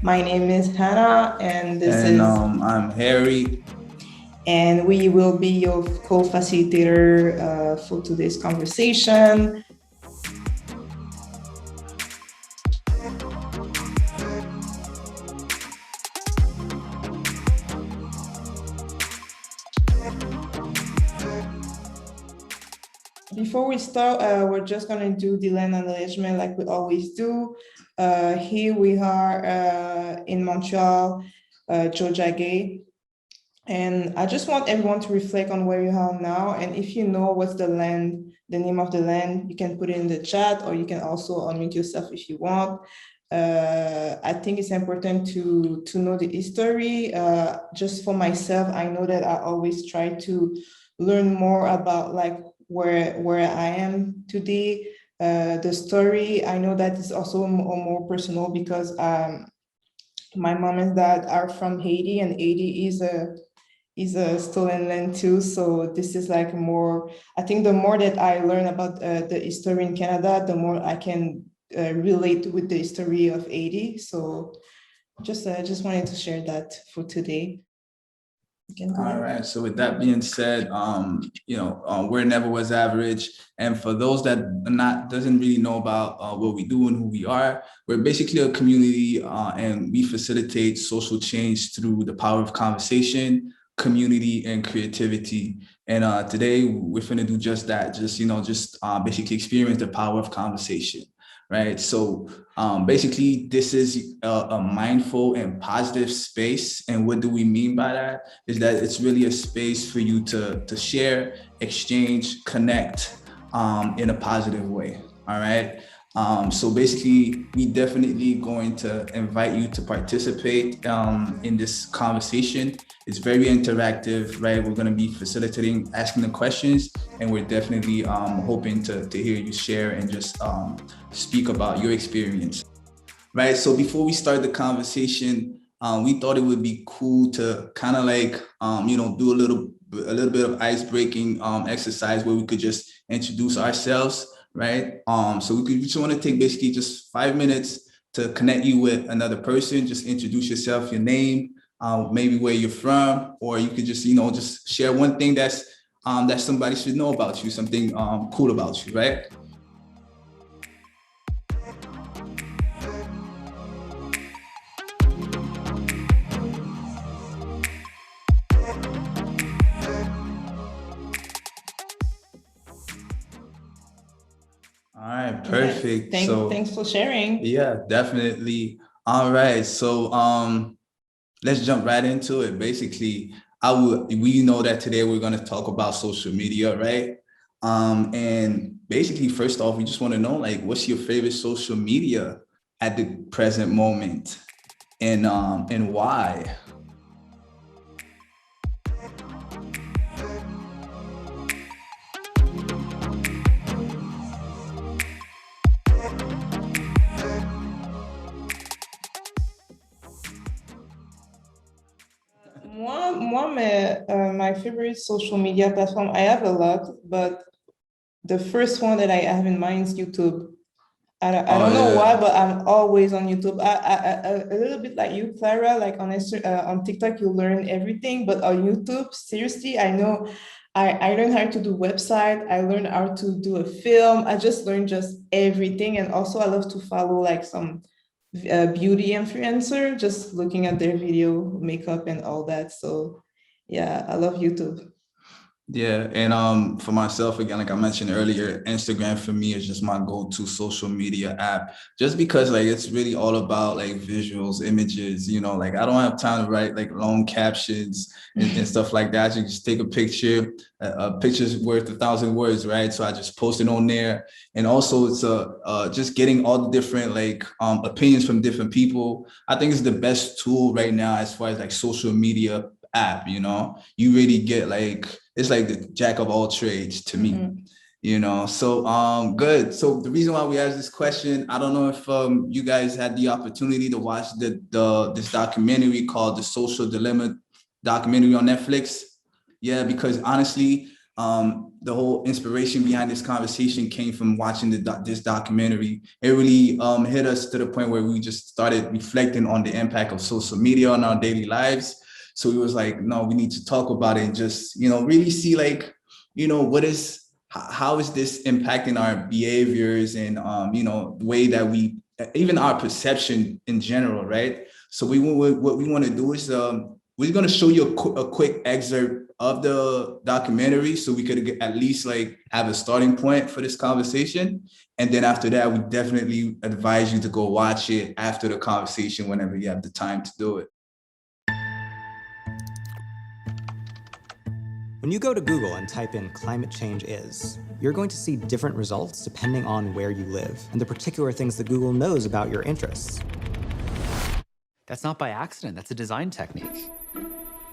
My name is Hannah, and this And is, I'm Harry. and we will be your co-facilitator for today's conversation. Before we start, we're just gonna do the land acknowledgement like we always do. Here we are in Montreal, Georgia. And I just want everyone to reflect on where you are now. And if you know what's the name of the land, you can put it in the chat, or you can also unmute yourself if you want. I think it's important to know the history. Just for myself, I know that I always try to learn more about like where I am today. The story, I know that is also more personal because my mom and dad are from Haiti, and Haiti is a stolen land too. So this is like more, I think the more that I learn about the history in Canada, the more I can relate with the history of Haiti. So just wanted to share that for today. You can go All ahead. right. So with that being said, we're Never Was Average, and for those that not doesn't really know about what we do and who we are, we're basically a community, and we facilitate social change through the power of conversation, community, and creativity. And today we're going to do just that. Just basically experience the power of conversation. Right. So basically, this is a mindful and positive space. And what do we mean by that? Is that it's really a space for you to share, exchange, connect in a positive way. All right. So basically, we definitely going to invite you to participate in this conversation. It's very interactive, right? We're going to be facilitating, asking the questions, and we're definitely hoping to hear you share and just speak about your experience, right? So before we start the conversation, we thought it would be cool to kind of like, do a little bit of ice breaking exercise where we could just introduce ourselves, right? So we just want to take basically just 5 minutes to connect you with another person. Just introduce yourself, your name, maybe where you're from, or you could just, just share one thing that somebody should know about you, something cool about you, right? All right, perfect. Thanks for sharing. Yeah, definitely. All right. So let's jump right into it. Basically, we know that today we're going to talk about social media, right? And basically, first off, we just want to know like what's your favorite social media at the present moment, and why? My favorite social media platform, I have a lot, but the first one that I have in mind is YouTube. I Oh don't know why, yeah. but I'm always on YouTube. A little bit like you, Clara, like on TikTok, you learn everything, but on YouTube, seriously, I know I learned how to do website. I learned how to do a film. I just learned just everything. And also I love to follow like some beauty influencer, just looking at their video, makeup and all that. So yeah, I love YouTube. Yeah, and for myself again, like I mentioned earlier, Instagram for me is just my go-to social media app. Just because like it's really all about like visuals, images, like I don't have time to write like long captions and stuff like that. You just take a picture, a picture's worth 1,000 words, right? So I just post it on there. And also it's just getting all the different like opinions from different people. I think it's the best tool right now as far as like social media app, you really get like it's like the jack of all trades to me. So good. So the reason why we asked this question, I don't know if you guys had the opportunity to watch this documentary called The Social Dilemma documentary on Netflix. Yeah, because honestly, the whole inspiration behind this conversation came from watching this documentary. It really hit us to the point where we just started reflecting on the impact of social media on our daily lives. So it was like, no, we need to talk about it and just, really see like, how is this impacting our behaviors and, the way that even our perception in general, right? So what we want to do is we're going to show you a quick excerpt of the documentary so we could at least like have a starting point for this conversation. And then after that, we definitely advise you to go watch it after the conversation whenever you have the time to do it. When you go to Google and type in climate change is, you're going to see different results depending on where you live and the particular things that Google knows about your interests. That's not by accident, that's a design technique.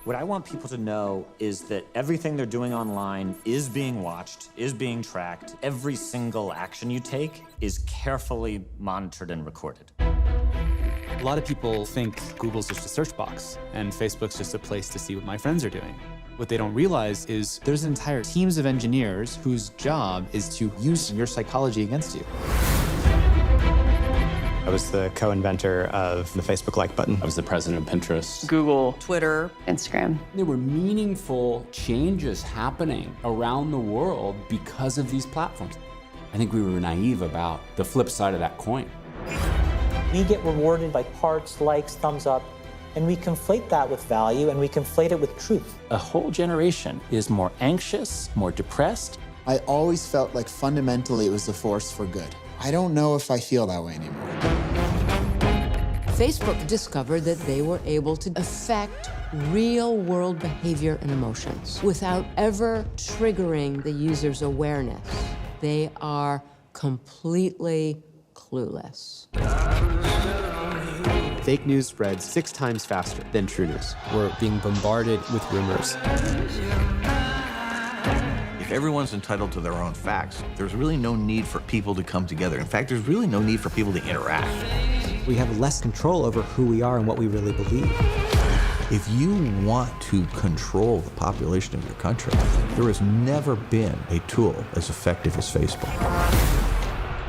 What I want people to know is that everything they're doing online is being watched, is being tracked. Every single action you take is carefully monitored and recorded. A lot of people think Google's just a search box and Facebook's just a place to see what my friends are doing. What they don't realize is there's entire teams of engineers whose job is to use your psychology against you. I was the co-inventor of the Facebook like button. I was the president of Pinterest, Google, Twitter, Instagram. There were meaningful changes happening around the world because of these platforms. I think we were naive about the flip side of that coin. We get rewarded by hearts, likes, thumbs up, and we conflate that with value and we conflate it with truth. A whole generation is more anxious, more depressed. I always felt like fundamentally it was a force for good. I don't know if I feel that way anymore. Facebook discovered that they were able to affect real-world behavior and emotions without ever triggering the user's awareness. They are completely clueless. Fake news spreads 6 times faster than true news. We're being bombarded with rumors. If everyone's entitled to their own facts, there's really no need for people to come together. In fact, there's really no need for people to interact. We have less control over who we are and what we really believe. If you want to control the population of your country, there has never been a tool as effective as Facebook.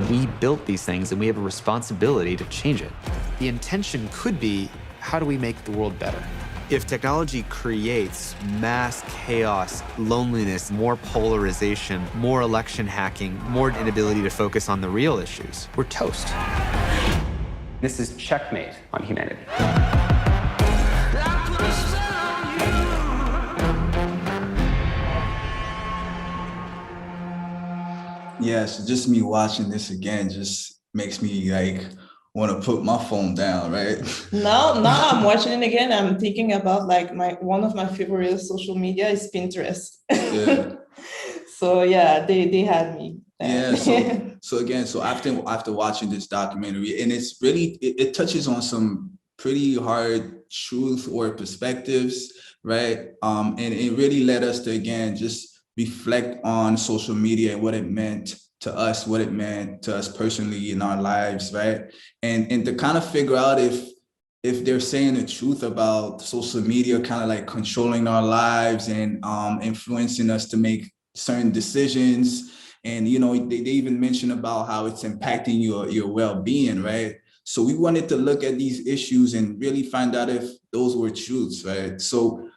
We built these things and we have a responsibility to change it. The intention could be, how do we make the world better? If technology creates mass chaos, loneliness, more polarization, more election hacking, more inability to focus on the real issues, we're toast. This is checkmate on humanity. Yes, just me watching this again just makes me like want to put my phone down, right? Now I'm watching it again. I'm thinking about like one of my favorite social media is Pinterest. Yeah. So yeah, they had me. Yeah. So after watching this documentary, and it's really it touches on some pretty hard truth or perspectives, right? And it really led us to again just reflect on social media and what it meant to us, what it meant to us personally in our lives, right? And to kind of figure out if they're saying the truth about social media kind of like controlling our lives and influencing us to make certain decisions. And, they even mentioned about how it's impacting your well-being, right? So we wanted to look at these issues and really find out if those were truths, right? So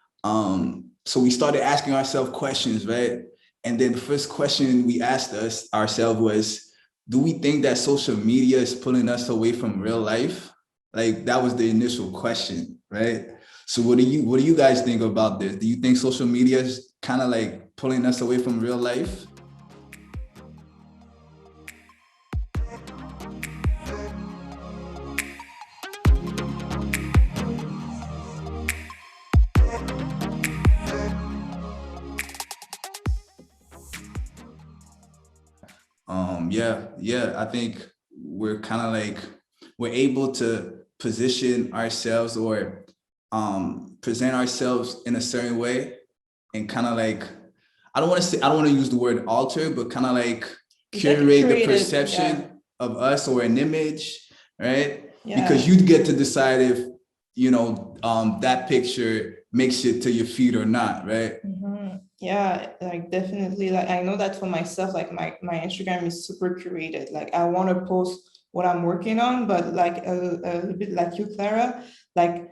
we started asking ourselves questions, right? And then the first question we asked ourselves was, do we think that social media is pulling us away from real life? Like that was the initial question, right? So what do you guys think about this? Do you think social media is kind of like pulling us away from real life? Yeah, I think we're kind of like, we're able to position ourselves or present ourselves in a certain way and kind of like, I don't want to use the word alter, but kind of like curate the perception of us or an image, right? Yeah. Because you get to decide if, that picture makes it to your feed or not, right? Mm-hmm. Yeah, like definitely. Like I know that for myself, like my Instagram is super curated. Like I want to post what I'm working on, but like a little bit like you, Clara, like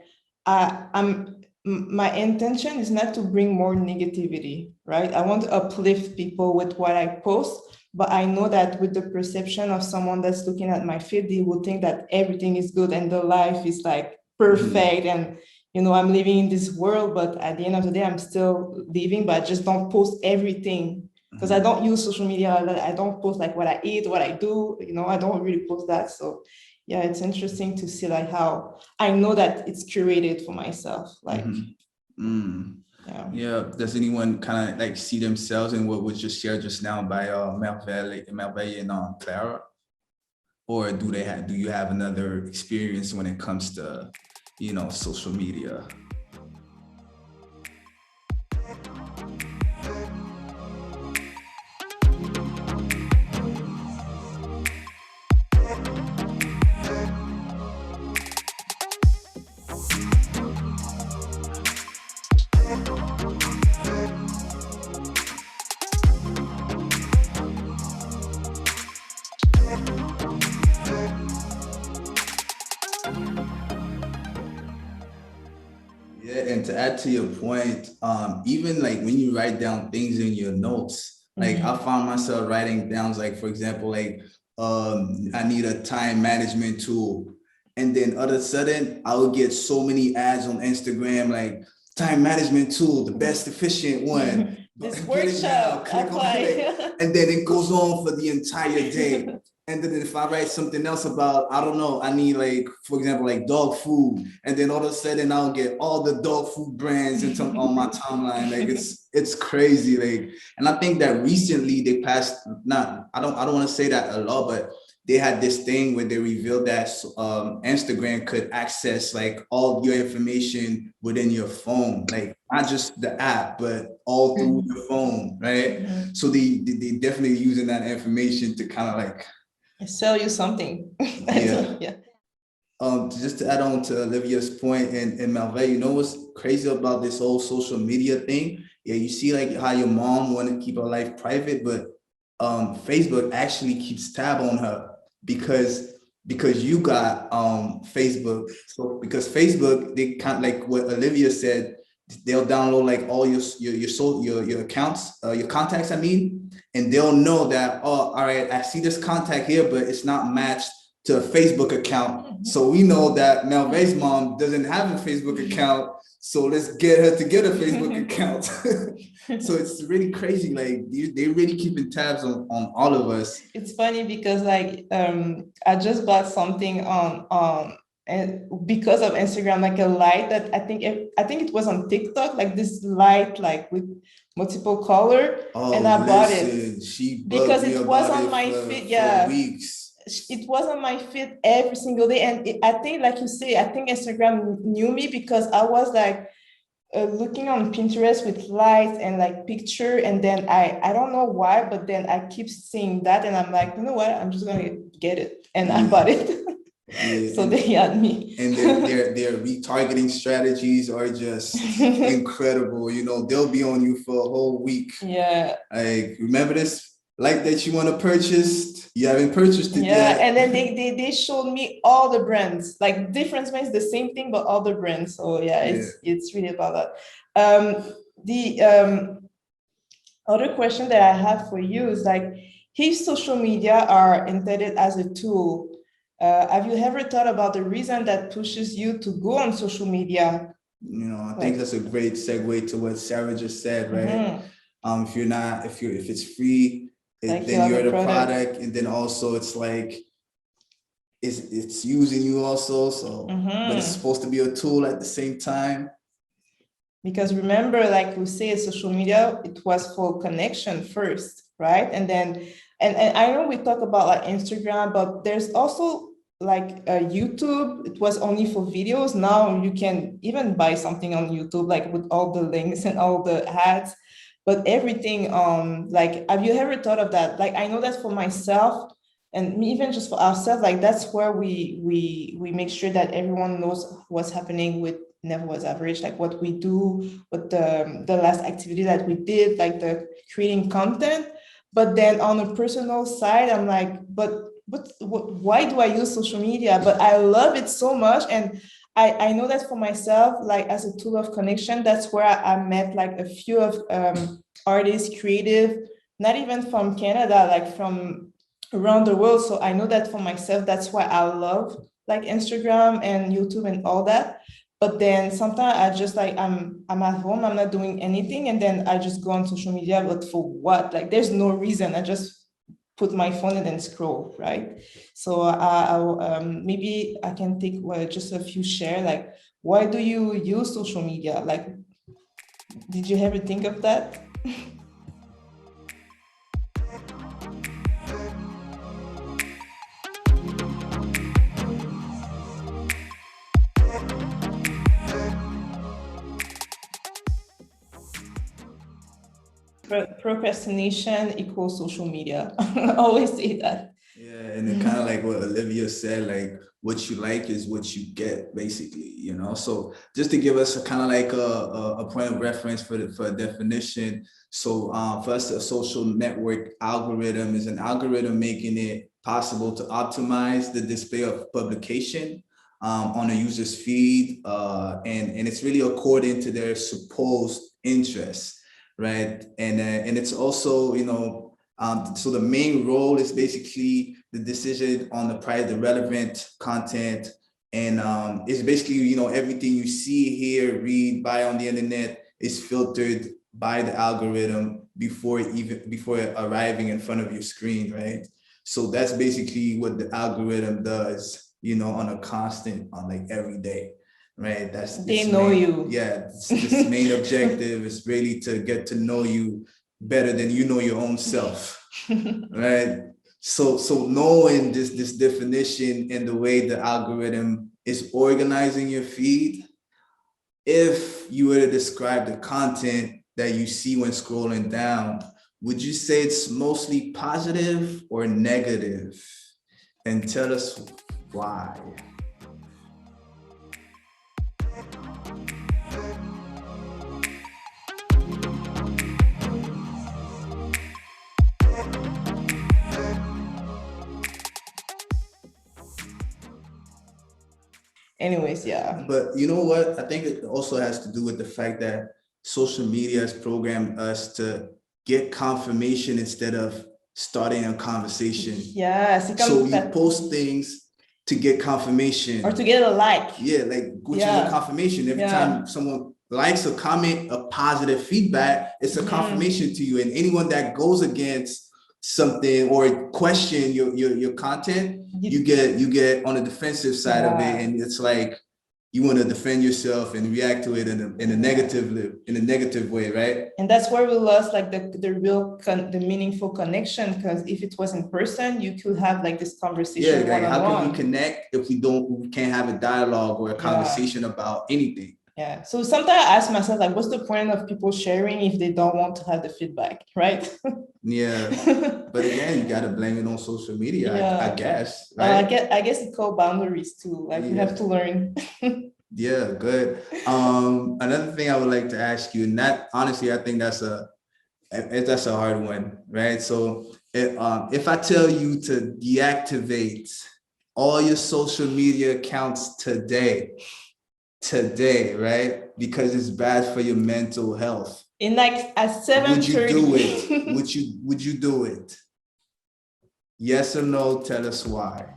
my intention is not to bring more negativity, right? I want to uplift people with what I post, but I know that with the perception of someone that's looking at my feed, they will think that everything is good and the life is like perfect and I'm living in this world, but at the end of the day, I'm still living, but I just don't post everything because I don't use social media. I don't post like what I eat, what I do, I don't really post that. So yeah, it's interesting to see like how I know that it's curated for myself. Like, yeah. Does anyone kind of like see themselves in what was just shared just now by Melville and Clara? Or do you have another experience when it comes to social media? And to add to your point, even like when you write down things in your notes, like I found myself writing down, like, for example, like I need a time management tool. And then all of a sudden I would get so many ads on Instagram, like time management tool, the best efficient one. This workshop, and then it goes on for the entire day. And then if I write something else about, I don't know, I need like, for example, like dog food. And then all of a sudden I'll get all the dog food brands on my timeline. Like it's crazy. Like, and I think that recently they passed, I don't want to say that a lot, but they had this thing where they revealed that Instagram could access like all your information within your phone, like not just the app, but all through your phone, right? So they definitely using that information to kind of like sell you something. Yeah. Just to add on to Olivia's point and Melville, what's crazy about this whole social media thing? Yeah, you see like how your mom want to keep her life private, but Facebook actually keeps tab on her because you got Facebook. So because Facebook, they can't, like what Olivia said, they'll download like all your accounts, your contacts, I mean, and they'll know that, oh, all right, I see this contact here, but it's not matched to a Facebook account. So we know that Melville's mom doesn't have a Facebook account. So let's get her to get a Facebook account. So it's really crazy. Like they're really keeping tabs on all of us. It's funny because like I just bought something on and because of Instagram, like a light that I think it was on TikTok, like this light like with multiple color, and I bought it because it was on my feed. Yeah, weeks. It was on my feed every single day, and I think, like you say, I think Instagram knew me because I was like looking on Pinterest with lights and like picture, and then I don't know why, but then I keep seeing that, and I'm like, you know what? I'm just gonna get it, and I bought it. Yeah, so they had me. And their retargeting strategies are just incredible. They'll be on you for a whole week. Yeah. Like, remember this light that you want to purchase? You haven't purchased it yet. Yeah, and then they showed me all the brands, like different brands, the same thing, but all the brands. So yeah, it's really about that. The other question that I have for you is like, if social media are intended as a tool, have you ever thought about the reason that pushes you to go on social media? I think that's a great segue to what Sarah just said, right? If it's free, then you're the product, and then also it's like it's using you also. So, but it's supposed to be a tool at the same time. Because remember, like we say, social media, it was for connection first, right? And then, and I know we talk about like Instagram, but there's also like YouTube. It was only for videos. Now you can even buy something on YouTube, like with all the links and all the ads, but everything, like, have you ever thought of that? Like, I know that for myself and even just for ourselves, like that's where we make sure that everyone knows what's happening with Never Was Average, like what we do, what the last activity that we did, like the creating content. But then on a personal side, I'm like, but why do I use social media? But I love it so much. And I know that for myself, like as a tool of connection, that's where I met like a few of artists, creative, not even from Canada, like from around the world. So I know that for myself, that's why I love like Instagram and YouTube and all that. But then sometimes I just like, I'm at home, I'm not doing anything. And then I just go on social media, but for what? Like there's no reason. I just put my phone and then scroll, right? So maybe I can take just a few share, like, why do you use social media? Like, did you ever think of that? Procrastination equals social media. I always say that. Yeah, and it kind of like what Olivia said, like what you like is what you get, basically, you know. So just to give us a kind of like a point of reference for a definition. So first, a social network algorithm is an algorithm making it possible to optimize the display of publication on a user's feed, and it's really according to their supposed interests. Right. And it's also, you know, so the main role is basically the decision on the relevant content. And it's basically, you know, everything you see, hear, read, buy on the internet is filtered by the algorithm before arriving in front of your screen. Right. So that's basically what the algorithm does, you know, on a constant, on like every day. Right, they know you. Yeah, this main objective is really to get to know you better than you know your own self, right? So knowing this definition and the way the algorithm is organizing your feed, if you were to describe the content that you see when scrolling down, would you say it's mostly positive or negative? And tell us why. Anyways, yeah. But you know what? I think it also has to do with the fact that social media has programmed us to get confirmation instead of starting a conversation. Yes. So you post things to get confirmation. Or to get a like. Yeah, like which is a confirmation. Every time someone likes or comment a positive feedback, it's a confirmation to you. And anyone that goes against something or question your content, you get on the defensive side of it, and it's like you want to defend yourself and react to it in a negative way, right? And that's where we lost like the meaningful connection, because if it was in person, you could have like this conversation. Yeah, like how can we connect if we can't have a dialogue or a conversation about anything? Yeah. So sometimes I ask myself, like, what's the point of people sharing if they don't want to have the feedback, right? Yeah. But again, you got to blame it on social media, I guess. Right? I guess it's called boundaries too. Like you have to learn. Yeah, good. Another thing I would like to ask you, and that honestly, I think that's a hard one, right? So if I tell you to deactivate all your social media accounts today, right? Because it's bad for your mental health. In like at 7:30. Would you do it? Would you do it? Yes or no? Tell us why.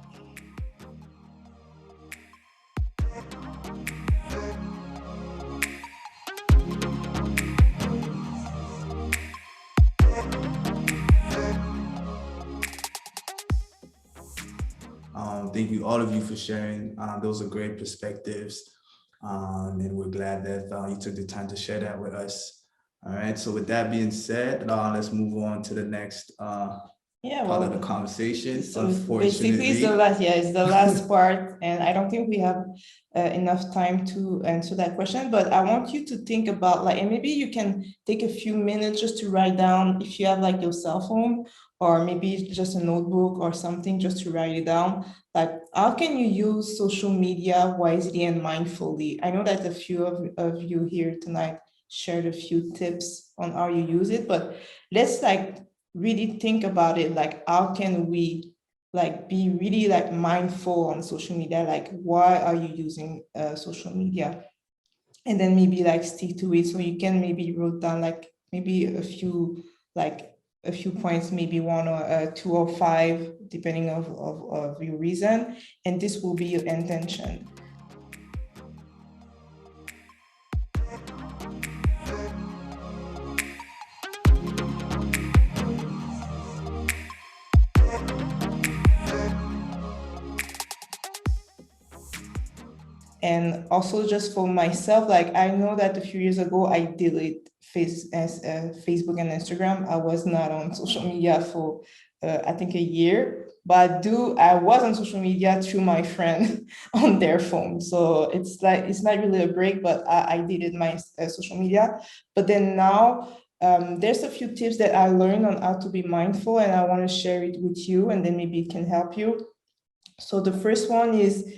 Thank you, all of you, for sharing. Those are great perspectives. And we're glad that you took the time to share that with us. All right, so with that being said, let's move on to the next Yeah, part well, of the conversation. so basically, it's the Unfortunately, last part, and I don't think we have enough time to answer that question. But I want you to think about like, and maybe you can take a few minutes just to write down if you have like your cell phone or maybe just a notebook or something, just to write it down. Like, how can you use social media wisely and mindfully? I know that a few of you here tonight shared a few tips on how you use it, but let's like really think about it, like how can we like be really like mindful on social media, like why are you using social media, and then maybe like stick to it. So you can maybe wrote down like maybe a few points, maybe one or two or five, depending of your reason, and this will be your intention. And also just for myself, like I know that a few years ago I deleted Facebook and Instagram. I was not on social media for I think a year, but I was on social media through my friend on their phone. So it's like, it's not really a break, but I deleted my social media. But then now there's a few tips that I learned on how to be mindful, and I want to share it with you, and then maybe it can help you. So the first one is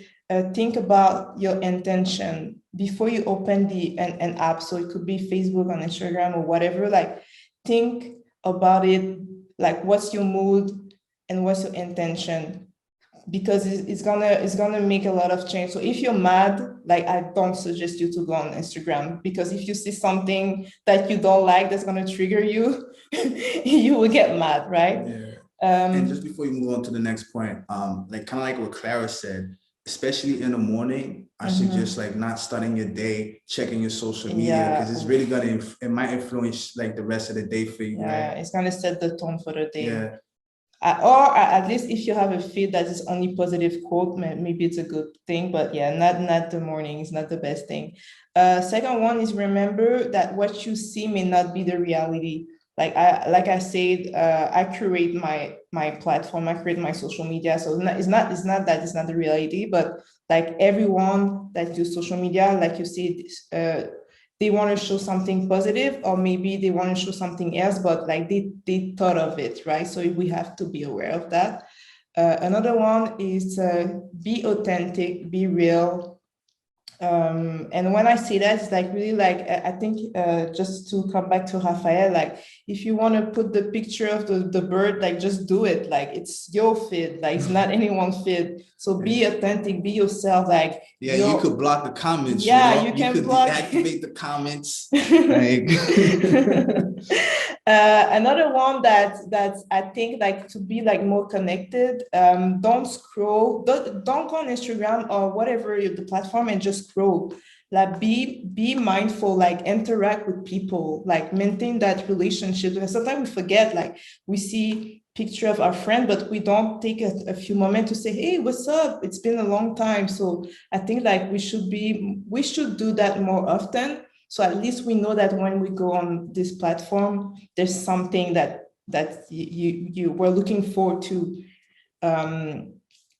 think about your intention before you open an app. So it could be Facebook or Instagram or whatever. Like, think about it. Like, what's your mood and what's your intention? Because it's gonna make a lot of change. So if you're mad, like I don't suggest you to go on Instagram, because if you see something that you don't like that's gonna trigger you, you will get mad, right? Yeah. And just before you move on to the next point, like kind of like what Clara said, especially in the morning, I suggest like not starting your day checking your social media, because it's really gonna it might influence like the rest of the day for you. Yeah, right? it's gonna set the tone for the day. Yeah. Or at least if you have a feed that is only positive quote, maybe it's a good thing, but yeah, not the morning is not the best thing. Second one is remember that what you see may not be the reality. Like I said, I curate my platform, I create my social media. So it's not that it's not the reality, but like everyone that do social media, like you said, they want to show something positive, or maybe they want to show something else, but like they thought of it, right? So we have to be aware of that. Another one is be authentic, be real. And when I say that, it's like really like, I think just to come back to Raphael, like if you want to put the picture of the bird, like just do it. Like it's your feed, like it's not anyone's feed. So be authentic, be yourself. Like you could block the comments. Yeah, you can could block. deactivate the comments. Like another one that I think like to be like more connected, don't scroll, don't go on Instagram or whatever the platform and just scroll. Like be mindful, like interact with people, like maintain that relationship. Because sometimes we forget, like we see picture of our friend, but we don't take a few moments to say, hey, what's up? It's been a long time. So I think like we should do that more often. So at least we know that when we go on this platform, there's something that you were looking forward to.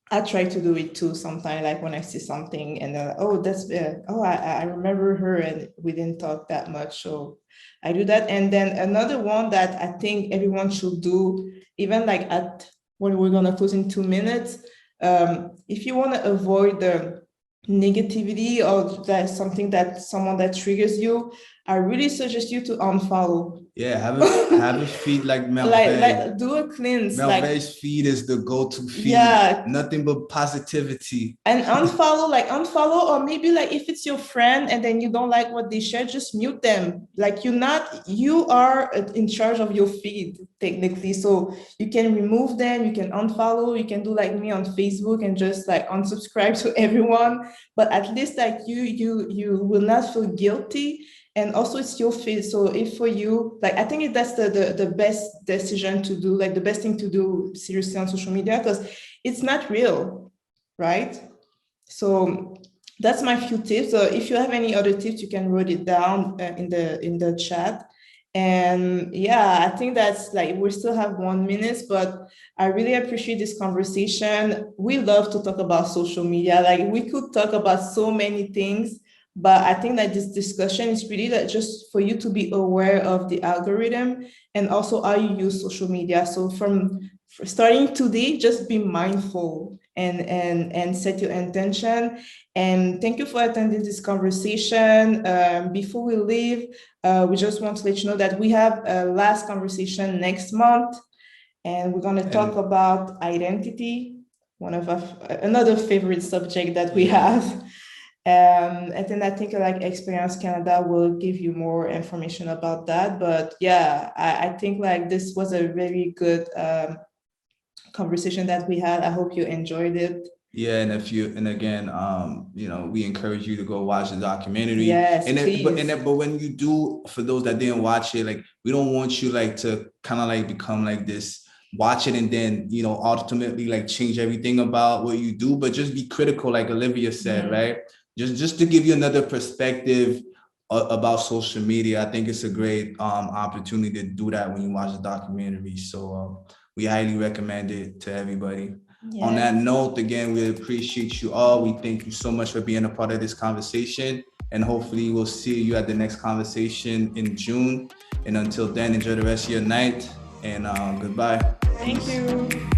I try to do it too sometimes, like when I see something and I remember her and we didn't talk that much. So I do that. And then another one that I think everyone should do, even like when we're gonna close in 2 minutes, if you want to avoid the negativity or that something that someone that triggers you, I really suggest you to unfollow. Yeah, have a feed like Mel. Like do a cleanse. Melvay's feed is the go-to feed. Yeah, nothing but positivity. And unfollow, or maybe like if it's your friend and then you don't like what they share, just mute them. Like you are in charge of your feed technically, so you can remove them, you can unfollow, you can do like me on Facebook and just like unsubscribe to everyone. But at least like you will not feel guilty. And also it's your feed. So if for you, like, I think that's the best decision to do, like the best thing to do seriously on social media, because it's not real, right? So that's my few tips. So if you have any other tips, you can write it down in the chat. And yeah, I think that's like, we still have 1 minute, but I really appreciate this conversation. We love to talk about social media. Like, we could talk about so many things, but I think that this discussion is really that just for you to be aware of the algorithm and also how you use social media. So starting today, just be mindful and set your intention. And thank you for attending this conversation. Before we leave, we just want to let you know that we have a last conversation next month, and we're going to talk about identity, another favorite subject that we have. And then I think like Experience Canada will give you more information about that. But yeah, I think like this was a very good conversation that we had. I hope you enjoyed it. Yeah, and again, we encourage you to go watch the documentary. Yes, but when you do, for those that didn't watch it, like, we don't want you like to kind of like become like this, watch it and then, ultimately like change everything about what you do, but just be critical, like Olivia said, right? Just to give you another perspective about social media. I think it's a great opportunity to do that when you watch the documentary. So we highly recommend it to everybody. Yes. On that note, again, we appreciate you all. We thank you so much for being a part of this conversation, and hopefully we'll see you at the next conversation in June. And until then, enjoy the rest of your night, and goodbye. Thank you.